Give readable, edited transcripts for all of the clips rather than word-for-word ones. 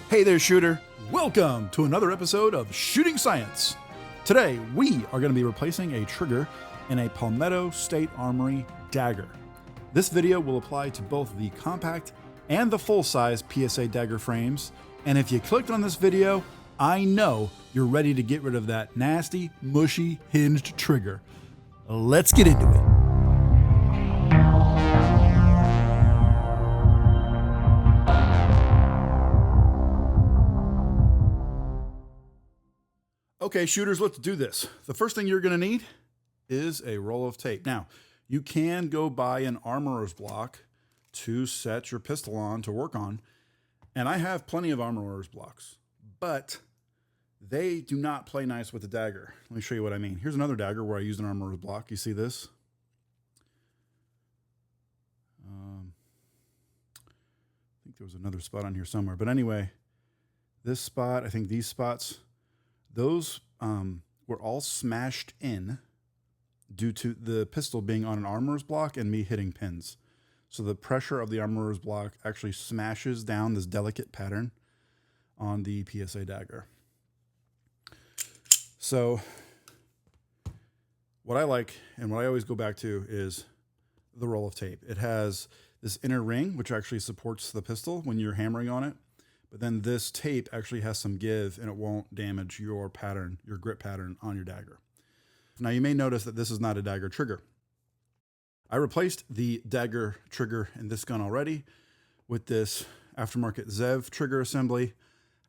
Hey there, shooter. Welcome to another episode of Shooting Science. Today, we are going to be replacing a trigger in a Palmetto State Armory Dagger. This video will apply to both the compact and the full-size PSA Dagger frames. And if you clicked on this video, I know you're ready to get rid of that nasty, mushy, hinged trigger. Let's get into it. Okay, shooters, let's do this. The first thing you're going to need is a roll of tape. Now, you can go buy an armorer's block to set your pistol on to work on, and I have plenty of armorer's blocks, but they do not play nice with the dagger. Let me show you what I mean. Here's another dagger where I used an armorer's block. You see this? I think there was another spot on here somewhere, but anyway, this spot, I think these spots, those were all smashed in due to the pistol being on an armorer's block and me hitting pins. So the pressure of the armorer's block actually smashes down this delicate pattern on the PSA Dagger. So what I like and what I always go back to is the roll of tape. It has this inner ring, which actually supports the pistol when you're hammering on it. But then this tape actually has some give and it won't damage your pattern, your grip pattern on your dagger. Now you may notice that this is not a dagger trigger. I replaced the dagger trigger in this gun already with this aftermarket Zev trigger assembly.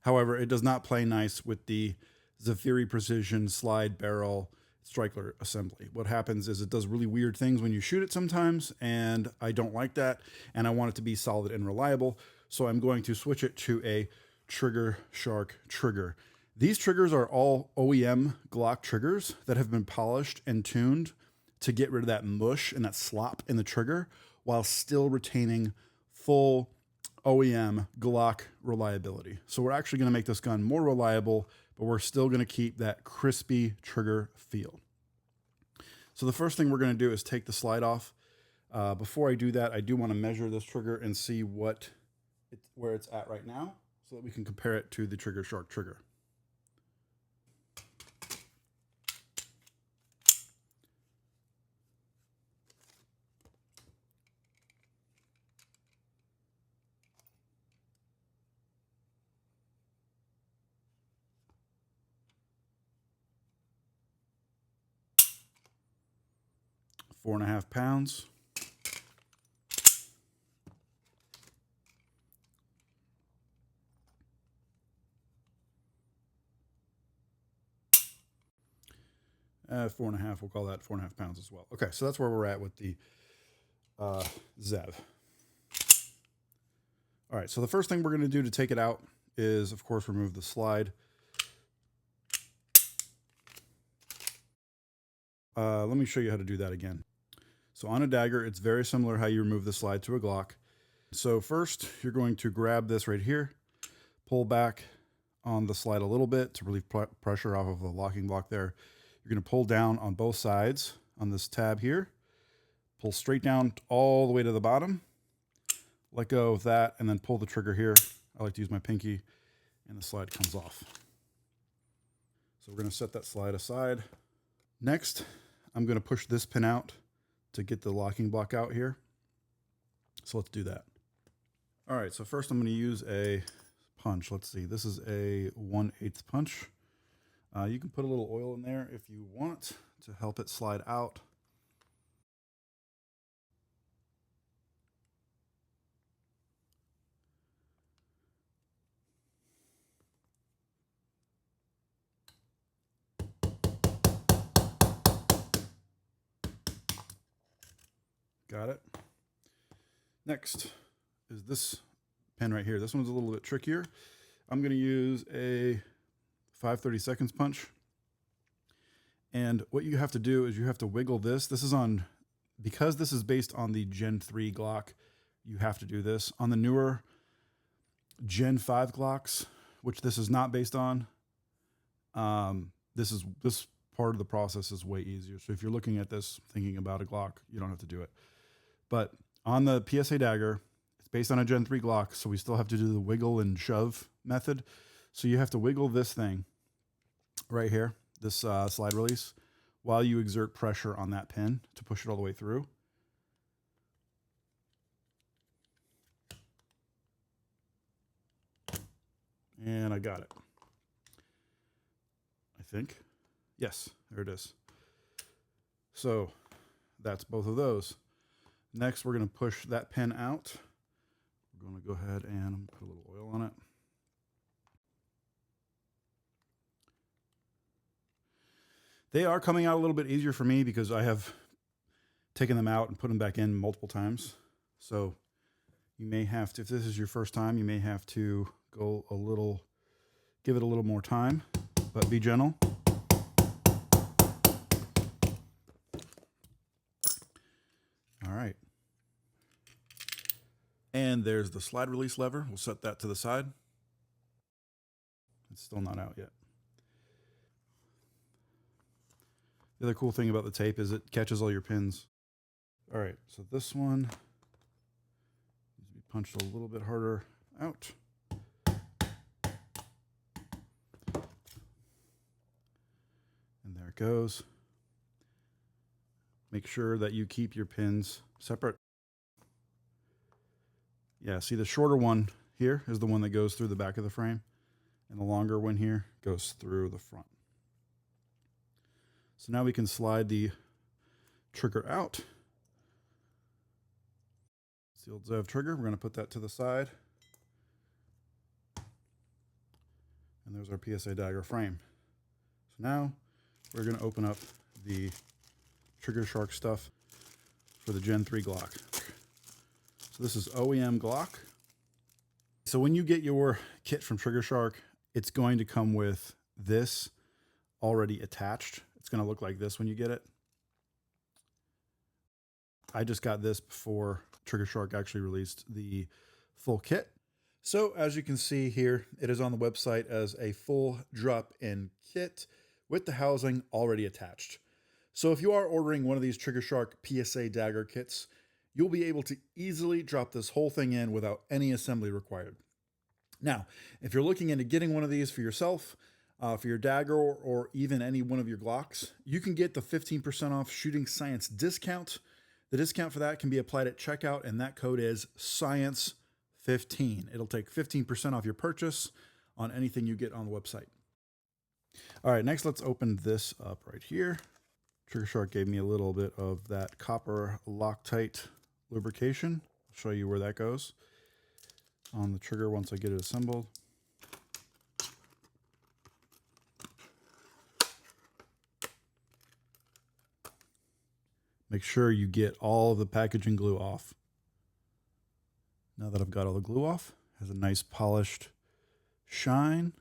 However, it does not play nice with the Zafiri Precision slide barrel striker assembly. What happens is it does really weird things when you shoot it sometimes, and I don't like that, and I want it to be solid and reliable. So I'm going to switch it to a TriggerShark trigger. These triggers are all OEM Glock triggers that have been polished and tuned to get rid of that mush and that slop in the trigger while still retaining full OEM Glock reliability. So we're actually going to make this gun more reliable, but we're still going to keep that crispy trigger feel. So the first thing we're going to do is take the slide off. Before I do that, I do want to measure this trigger and see where it's at right now so that we can compare it to the TriggerShark trigger. Four and a half pounds. Four and a half, we'll call that 4.5 pounds as well. Okay, so that's where we're at with the Zev. All right, so the first thing we're going to do to take it out is, of course, remove the slide. Let me show you how to do that again. So on a dagger, it's very similar how you remove the slide to a Glock. So first, you're going to grab this right here, pull back on the slide a little bit to relieve pressure off of the locking block there. You're going to pull down on both sides on this tab here, pull straight down all the way to the bottom, let go of that, and then pull the trigger here. I like to use my pinky, and the slide comes off. So we're going to set that slide aside. Next, I'm going to push this pin out to get the locking block out here. So let's do that. All right, so first I'm going to use a punch. Let's see, this is a 1/8 punch. You can put a little oil in there if you want to help it slide out. Got it. Next is this pin right here. This one's a little bit trickier. I'm going to use a 5/32 punch. And what you have to do is you have to wiggle this. This is on, because this is based on the Gen 3 Glock, you have to do this. On the newer Gen 5 Glocks, which this is not based on, this part of the process is way easier. So if you're looking at this thinking about a Glock, you don't have to do it. But on the PSA Dagger, it's based on a Gen 3 Glock, so we still have to do the wiggle and shove method. So you have to wiggle this thing right here, this slide release, while you exert pressure on that pin to push it all the way through. And I got it. I think. Yes, there it is. So that's both of those. Next, we're going to push that pin out. We're going to go ahead and put a little oil on it. They are coming out a little bit easier for me because I have taken them out and put them back in multiple times. So you may have to, if this is your first time, you may have to go a little, give it a little more time, but be gentle. All right. And there's the slide release lever. We'll set that to the side. It's still not out yet. The other cool thing about the tape is it catches all your pins. All right, so this one needs to be punched a little bit harder out. And there it goes. Make sure that you keep your pins separate. Yeah, see the shorter one here is the one that goes through the back of the frame, and the longer one here goes through the front. So now we can slide the trigger out. It's the old Zev trigger. We're going to put that to the side. And there's our PSA Dagger frame. So now we're going to open up the TriggerShark stuff for the Gen 3 Glock. So this is OEM Glock. So when you get your kit from TriggerShark, it's going to come with this already attached. It's going to look like this when you get it. I just got this before TriggerShark actually released the full kit. So as you can see here, it is on the website as a full drop-in kit with the housing already attached. So if you are ordering one of these TriggerShark PSA Dagger kits, you'll be able to easily drop this whole thing in without any assembly required. Now, if you're looking into getting one of these for yourself, for your Dagger, or even any one of your Glocks, you can get the 15% off Shooting Science discount. The discount for that can be applied at checkout, and that code is SCIENCE15. It'll take 15% off your purchase on anything you get on the website. All right, next let's open this up right here. TriggerShark gave me a little bit of that copper Loctite lubrication. I'll show you where that goes on the trigger once I get it assembled. Make sure you get all of the packaging glue off. Now that I've got all the glue off, it has a nice polished shine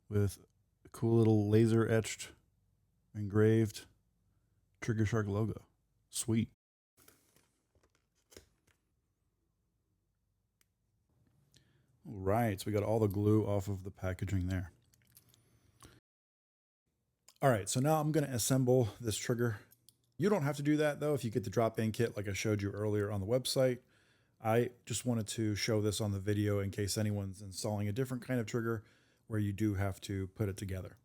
with a cool little laser etched, engraved TriggerShark logo. Sweet. All right, so we got all the glue off of the packaging there. All right, so now I'm going to assemble this trigger. You don't have to do that though if you get the drop-in kit like I showed you earlier on the website. I just wanted to show this on the video in case anyone's installing a different kind of trigger where you do have to put it together.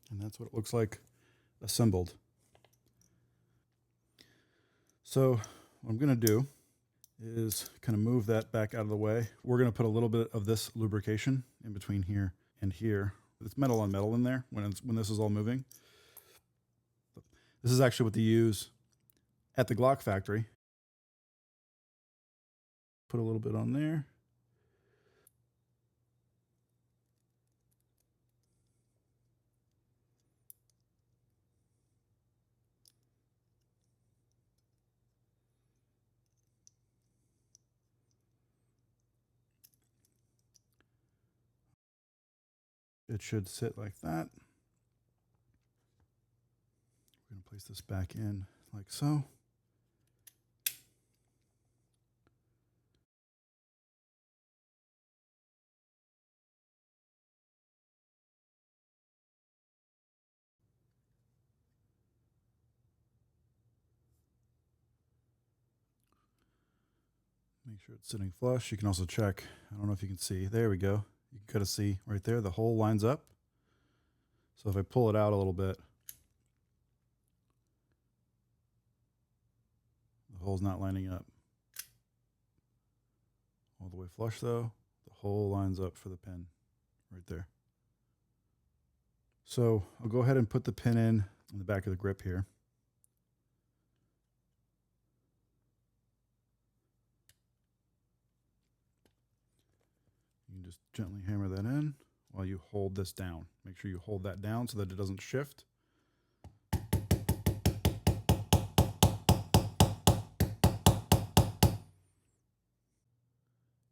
And that's what it looks like assembled. So what I'm going to do is kind of move that back out of the way. We're going to put a little bit of this lubrication in between here and here. It's metal on metal in there when this is all moving. This is actually what they use at the Glock factory. Put a little bit on there. It should sit like that. We're going to place this back in like so. Make sure it's sitting flush. You can also check, I don't know if you can see, there we go. You can kind of see right there, the hole lines up. So if I pull it out a little bit, the hole's not lining up. All the way flush though, the hole lines up for the pin right there. So I'll go ahead and put the pin in the back of the grip here. You can just gently hammer that in while you hold this down. Make sure you hold that down so that it doesn't shift.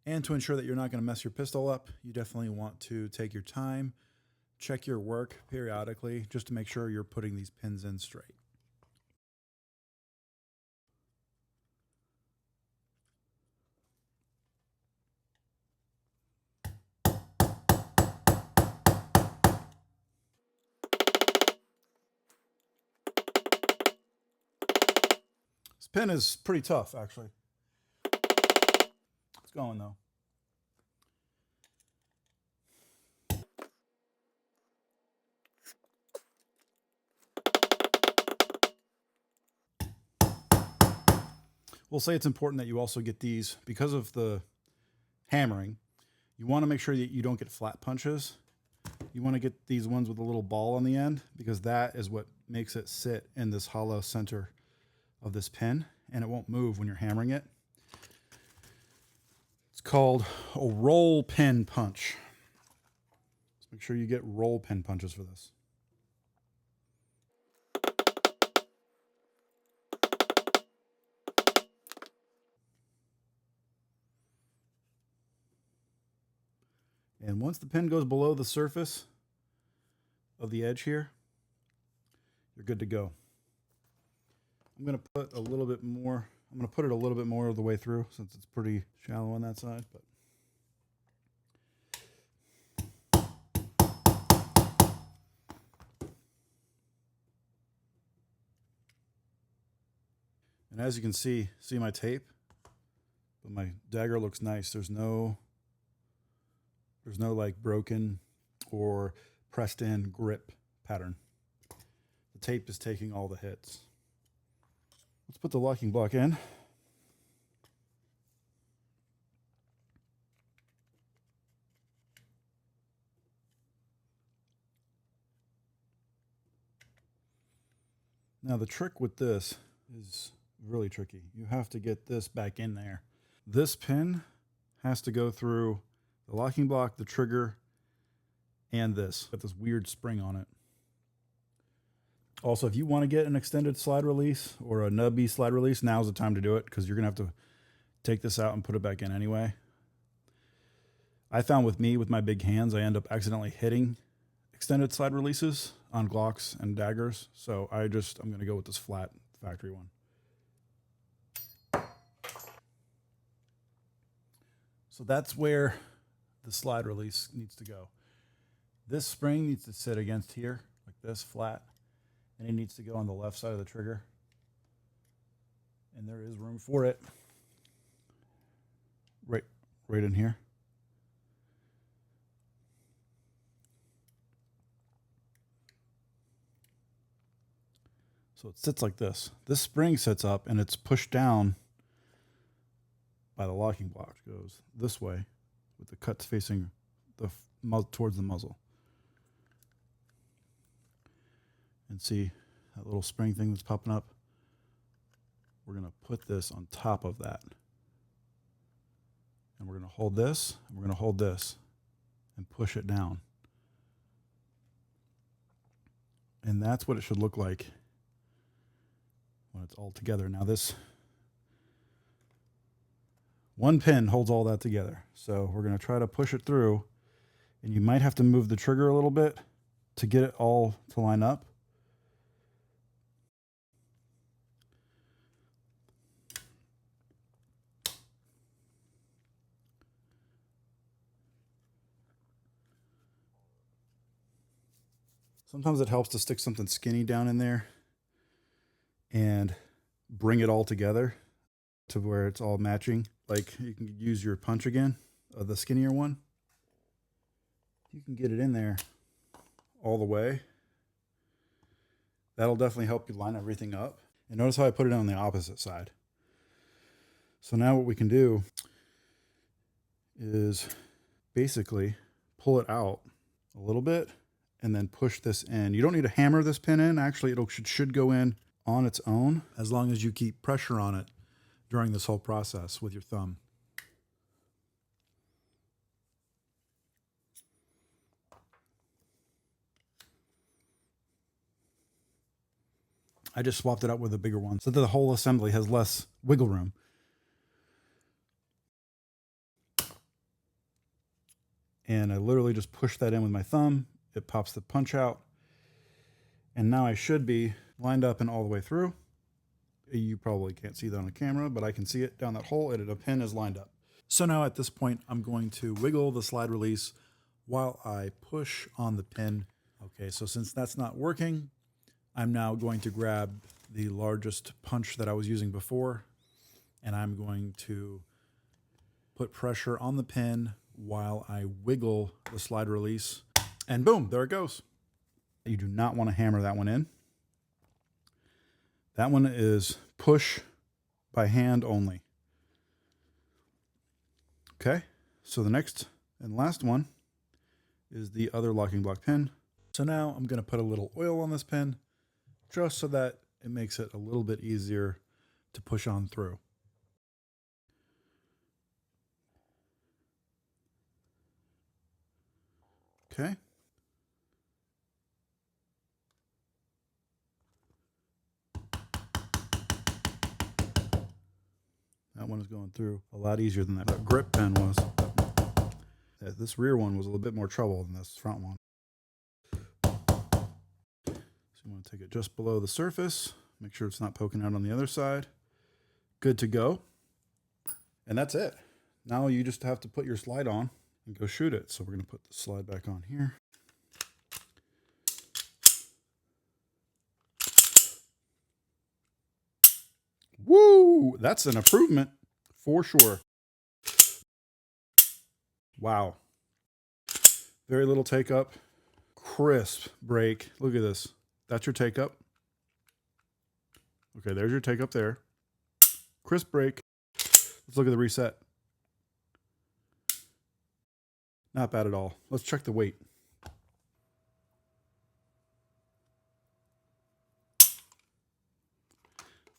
And to ensure that you're not going to mess your pistol up, you definitely want to take your time, check your work periodically, just to make sure you're putting these pins in straight. This pin is pretty tough, actually. It's going though. We'll say it's important that you also get these, because of the hammering, you want to make sure that you don't get flat punches. You want to get these ones with a little ball on the end, because that is what makes it sit in this hollow center of this pin, and it won't move when you're hammering it. It's called a roll pin punch. So make sure you get roll pin punches for this. And once the pin goes below the surface of the edge here, you're good to go. I'm going to put a little bit more, I'm going to put it a little bit more of the way through since it's pretty shallow on that side. But and as you can see my tape, but my dagger looks nice. There's no like broken or pressed in grip pattern. The tape is taking all the hits. Let's put the locking block in. Now the trick with this is really tricky. You have to get this back in there. This pin has to go through the locking block, the trigger, and this. Got this weird spring on it. Also, if you want to get an extended slide release or a nubby slide release, now's the time to do it, because you're going to have to take this out and put it back in anyway. I found with me, with my big hands, I end up accidentally hitting extended slide releases on Glocks and daggers. So I'm going to go with this flat factory one. So that's where the slide release needs to go. This spring needs to sit against here, like this, flat, and it needs to go on the left side of the trigger. And there is room for it. Right in here. So it sits like this. This spring sits up and it's pushed down by the locking block. It goes this way with the cuts facing towards the muzzle. And see that little spring thing that's popping up? We're going to put this on top of that. And we're going to hold this, and we're going to hold this and push it down. And that's what it should look like when it's all together. Now this one pin holds all that together. So we're going to try to push it through, and you might have to move the trigger a little bit to get it all to line up. Sometimes it helps to stick something skinny down in there and bring it all together to where it's all matching. Like you can use your punch again, the skinnier one. You can get it in there all the way. That'll definitely help you line everything up. And notice how I put it on the opposite side. So now what we can do is basically pull it out a little bit and then push this in. You don't need to hammer this pin in. Actually, it should go in on its own as long as you keep pressure on it during this whole process with your thumb. I just swapped it out with a bigger one so that the whole assembly has less wiggle room. And I literally just push that in with my thumb. It pops the punch out. And now I should be lined up and all the way through. You probably can't see that on the camera, but I can see it down that hole and the pin is lined up. So now at this point, I'm going to wiggle the slide release while I push on the pin. Okay, so since that's not working, I'm now going to grab the largest punch that I was using before, and I'm going to put pressure on the pin while I wiggle the slide release, and boom, there it goes. You do not want to hammer that one in. That one is push by hand only. Okay, so the next and last one is the other locking block pin. So now I'm going to put a little oil on this pin just so that it makes it a little bit easier to push on through. Okay. That one is going through a lot easier than that grip pen was. This rear one was a little bit more trouble than this front one. So you want to take it just below the surface, make sure it's not poking out on the other side. Good to go. And that's it. Now you just have to put your slide on and go shoot it. So we're going to put the slide back on here. Woo! That's an improvement for sure. Wow. Very little take up. Crisp break. Look at this. That's your take up. Okay, there's your take up there. Crisp break. Let's look at the reset. Not bad at all. Let's check the weight.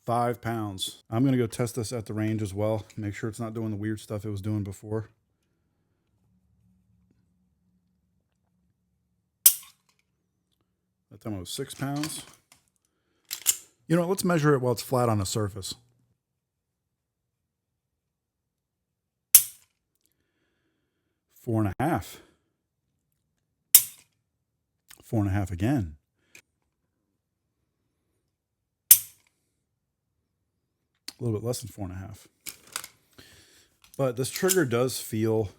£5. I'm going to go test this at the range as well. Make sure it's not doing the weird stuff it was doing before. That time it was £6. You know, let's measure it while it's flat on a surface. $4.5. $4.5 again. A little bit less than 4.5. But this trigger does feel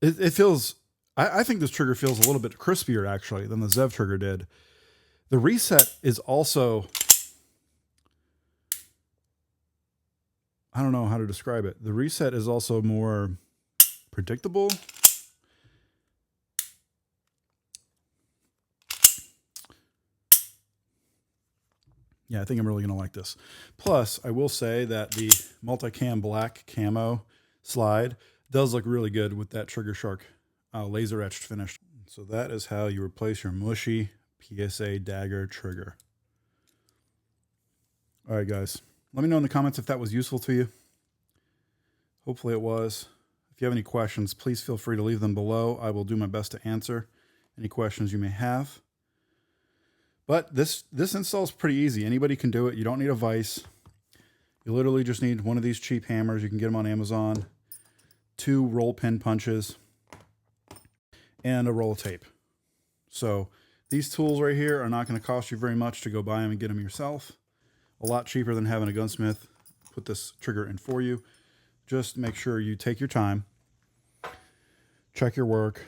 it feels I think this trigger feels a little bit crispier actually than the Zev trigger did. The reset is also, I don't know how to describe it. The reset is also more predictable. Yeah, I think I'm really going to like this. Plus, I will say that the multicam black camo slide does look really good with that TriggerShark laser etched finish. So that is how you replace your mushy PSA Dagger trigger. All right, guys. Let me know in the comments if that was useful to you. Hopefully it was. If you have any questions, please feel free to leave them below. I will do my best to answer any questions you may have. But this install is pretty easy. Anybody can do it. You don't need a vise. You literally just need one of these cheap hammers. You can get them on Amazon. 2 roll pin punches. And a roll of tape. So these tools right here are not going to cost you very much to go buy them and get them yourself. A lot cheaper than having a gunsmith put this trigger in for you. Just make sure you take your time. Check your work.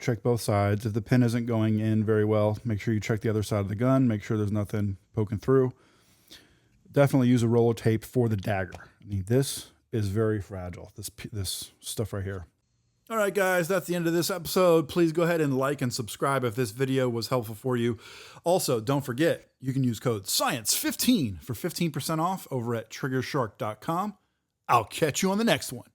check both sides. If the pin isn't going in very well, make sure you check the other side of the gun. Make sure there's nothing poking through. Definitely use a roll of tape for the dagger. I mean, this is very fragile, this stuff right here. All right, guys, that's the end of this episode. Please go ahead and like and subscribe if this video was helpful for you. Also, don't forget, you can use code SCIENCE15 for 15% off over at TriggerShark.com. I'll catch you on the next one.